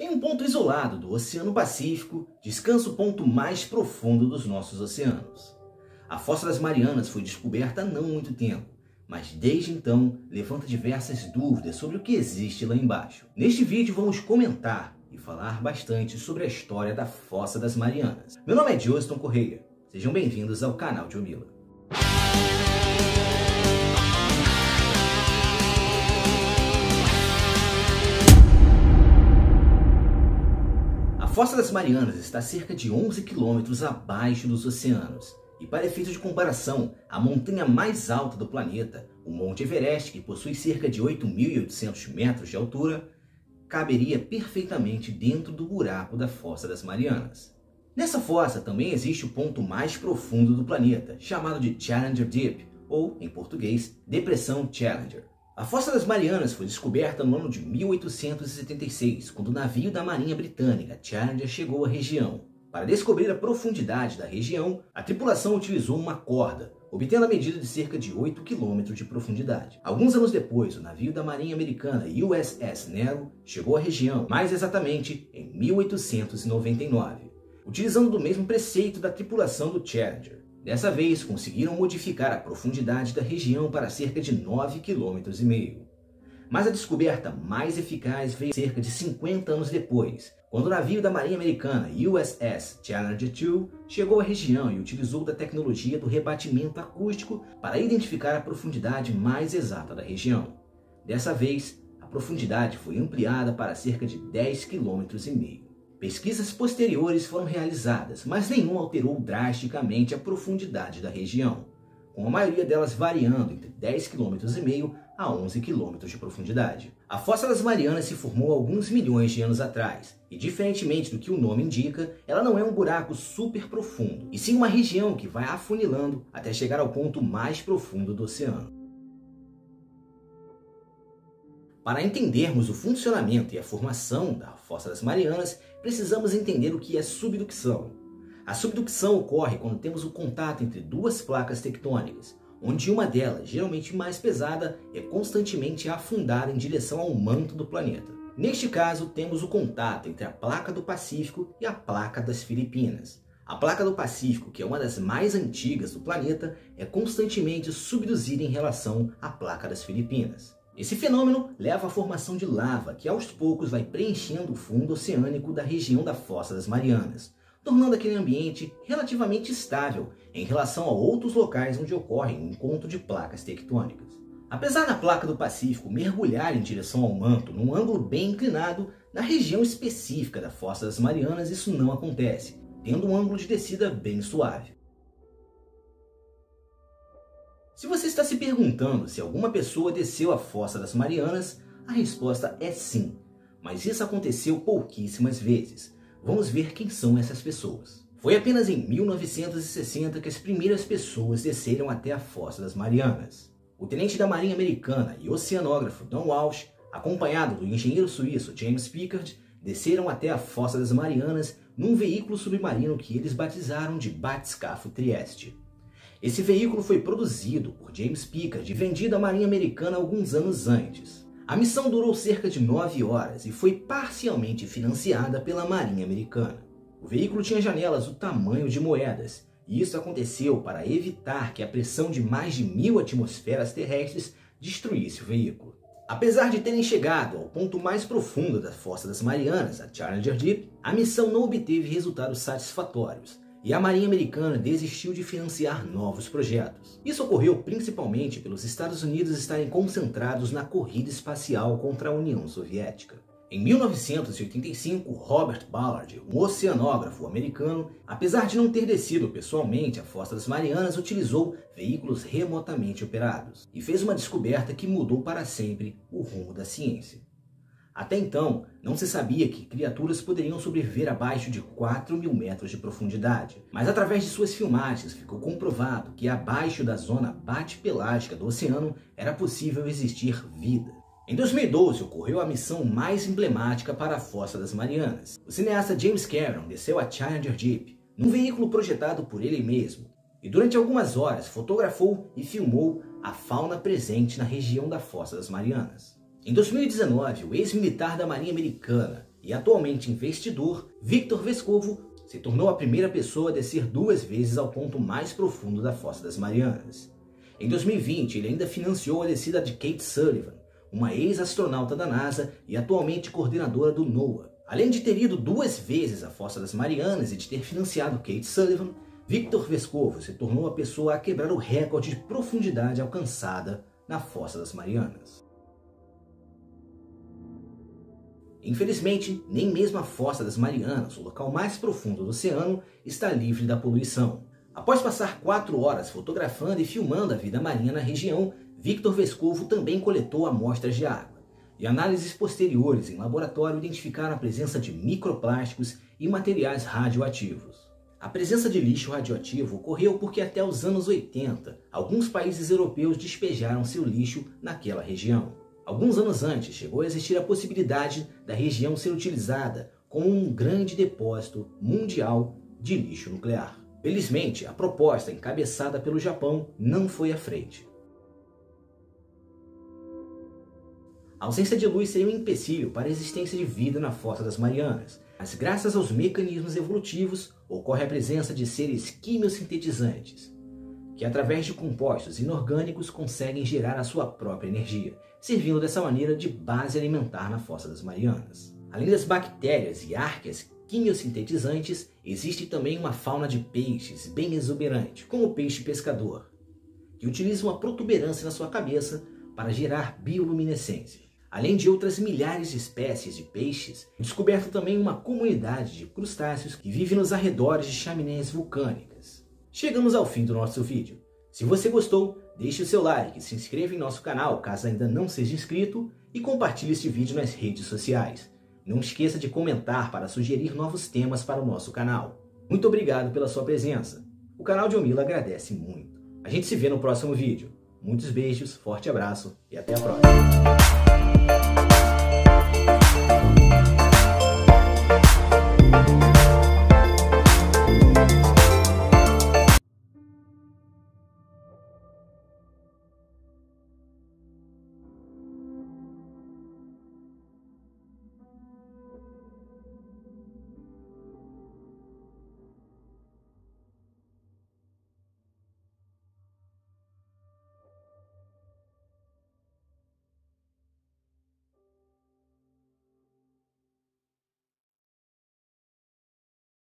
Em um ponto isolado do Oceano Pacífico, descansa o ponto mais profundo dos nossos oceanos. A Fossa das Marianas foi descoberta há não muito tempo, mas desde então levanta diversas dúvidas sobre o que existe lá embaixo. Neste vídeo vamos comentar e falar bastante sobre a história da Fossa das Marianas. Meu nome é Joston Correia, sejam bem-vindos ao canal de Omila. A Fossa das Marianas está a cerca de 11 quilômetros abaixo dos oceanos. E para efeito de comparação, a montanha mais alta do planeta, o Monte Everest, que possui cerca de 8.800 metros de altura, caberia perfeitamente dentro do buraco da Fossa das Marianas. Nessa fossa também existe o ponto mais profundo do planeta, chamado de Challenger Deep, ou, em português, Depressão Challenger. A Fossa das Marianas foi descoberta no ano de 1876, quando o navio da Marinha Britânica Challenger chegou à região. Para descobrir a profundidade da região, a tripulação utilizou uma corda, obtendo a medida de cerca de 8 km de profundidade. Alguns anos depois, o navio da Marinha Americana USS Nero chegou à região, mais exatamente em 1899, utilizando do mesmo preceito da tripulação do Challenger. Dessa vez, conseguiram modificar a profundidade da região para cerca de 9,5 km. Mas a descoberta mais eficaz veio cerca de 50 anos depois, quando o navio da Marinha Americana USS Challenger II chegou à região e utilizou da tecnologia do rebatimento acústico para identificar a profundidade mais exata da região. Dessa vez, a profundidade foi ampliada para cerca de 10,5 km. Pesquisas posteriores foram realizadas, mas nenhuma alterou drasticamente a profundidade da região, com a maioria delas variando entre 10,5 km a 11 km de profundidade. A Fossa das Marianas se formou alguns milhões de anos atrás, e diferentemente do que o nome indica, ela não é um buraco super profundo, e sim uma região que vai afunilando até chegar ao ponto mais profundo do oceano. Para entendermos o funcionamento e a formação da Fossa das Marianas, precisamos entender o que é subducção. A subducção ocorre quando temos o contato entre duas placas tectônicas, onde uma delas, geralmente mais pesada, é constantemente afundada em direção ao manto do planeta. Neste caso, temos o contato entre a placa do Pacífico e a placa das Filipinas. A placa do Pacífico, que é uma das mais antigas do planeta, é constantemente subduzida em relação à placa das Filipinas. Esse fenômeno leva à formação de lava, que aos poucos vai preenchendo o fundo oceânico da região da Fossa das Marianas, tornando aquele ambiente relativamente estável em relação a outros locais onde ocorre o encontro de placas tectônicas. Apesar da placa do Pacífico mergulhar em direção ao manto num ângulo bem inclinado, na região específica da Fossa das Marianas isso não acontece, tendo um ângulo de descida bem suave. Se você está se perguntando se alguma pessoa desceu a Fossa das Marianas, a resposta é sim, mas isso aconteceu pouquíssimas vezes. Vamos ver quem são essas pessoas. Foi apenas em 1960 que as primeiras pessoas desceram até a Fossa das Marianas. O tenente da Marinha Americana e oceanógrafo Don Walsh, acompanhado do engenheiro suíço James Pickard, desceram até a Fossa das Marianas num veículo submarino que eles batizaram de Batiscafo Trieste. Esse veículo foi produzido por James Pickard e vendido à Marinha Americana alguns anos antes. A missão durou cerca de 9 horas e foi parcialmente financiada pela Marinha Americana. O veículo tinha janelas do tamanho de moedas, e isso aconteceu para evitar que a pressão de mais de 1.000 atmosferas terrestres destruísse o veículo. Apesar de terem chegado ao ponto mais profundo da Fossa das Marianas, a Challenger Deep, a missão não obteve resultados satisfatórios, e a Marinha Americana desistiu de financiar novos projetos. Isso ocorreu principalmente pelos Estados Unidos estarem concentrados na corrida espacial contra a União Soviética. Em 1985, Robert Ballard, um oceanógrafo americano, apesar de não ter descido pessoalmente a Fossa das Marianas, utilizou veículos remotamente operados e fez uma descoberta que mudou para sempre o rumo da ciência. Até então, não se sabia que criaturas poderiam sobreviver abaixo de 4.000 metros de profundidade, mas através de suas filmagens ficou comprovado que abaixo da zona bate-pelágica do oceano era possível existir vida. Em 2012, ocorreu a missão mais emblemática para a Fossa das Marianas. O cineasta James Cameron desceu a Challenger Deep, num veículo projetado por ele mesmo, e durante algumas horas fotografou e filmou a fauna presente na região da Fossa das Marianas. Em 2019, o ex-militar da Marinha Americana e atualmente investidor, Victor Vescovo se tornou a primeira pessoa a descer 2 vezes ao ponto mais profundo da Fossa das Marianas. Em 2020, ele ainda financiou a descida de Kate Sullivan, uma ex-astronauta da NASA e atualmente coordenadora do NOAA. Além de ter ido 2 vezes à Fossa das Marianas e de ter financiado Kate Sullivan, Victor Vescovo se tornou a pessoa a quebrar o recorde de profundidade alcançada na Fossa das Marianas. Infelizmente, nem mesmo a Fossa das Marianas, o local mais profundo do oceano, está livre da poluição. Após passar 4 horas fotografando e filmando a vida marinha na região, Victor Vescovo também coletou amostras de água. E análises posteriores em laboratório identificaram a presença de microplásticos e materiais radioativos. A presença de lixo radioativo ocorreu porque até os anos 80, alguns países europeus despejaram seu lixo naquela região. Alguns anos antes, chegou a existir a possibilidade da região ser utilizada como um grande depósito mundial de lixo nuclear. Felizmente, a proposta encabeçada pelo Japão não foi à frente. A ausência de luz seria um empecilho para a existência de vida na Fossa das Marianas, mas graças aos mecanismos evolutivos ocorre a presença de seres quimiosintetizantes, que através de compostos inorgânicos conseguem gerar a sua própria energia, servindo dessa maneira de base alimentar na Fossa das Marianas. Além das bactérias e árqueas quimiosintetizantes, existe também uma fauna de peixes bem exuberante, como o peixe pescador, que utiliza uma protuberância na sua cabeça para gerar bioluminescência. Além de outras milhares de espécies de peixes, é descoberto também uma comunidade de crustáceos que vive nos arredores de chaminés vulcânicas. Chegamos ao fim do nosso vídeo. Se você gostou, deixe o seu like, se inscreva em nosso canal caso ainda não seja inscrito e compartilhe este vídeo nas redes sociais. Não esqueça de comentar para sugerir novos temas para o nosso canal. Muito obrigado pela sua presença. O canal de Omila agradece muito. A gente se vê no próximo vídeo. Muitos beijos, forte abraço e até a próxima.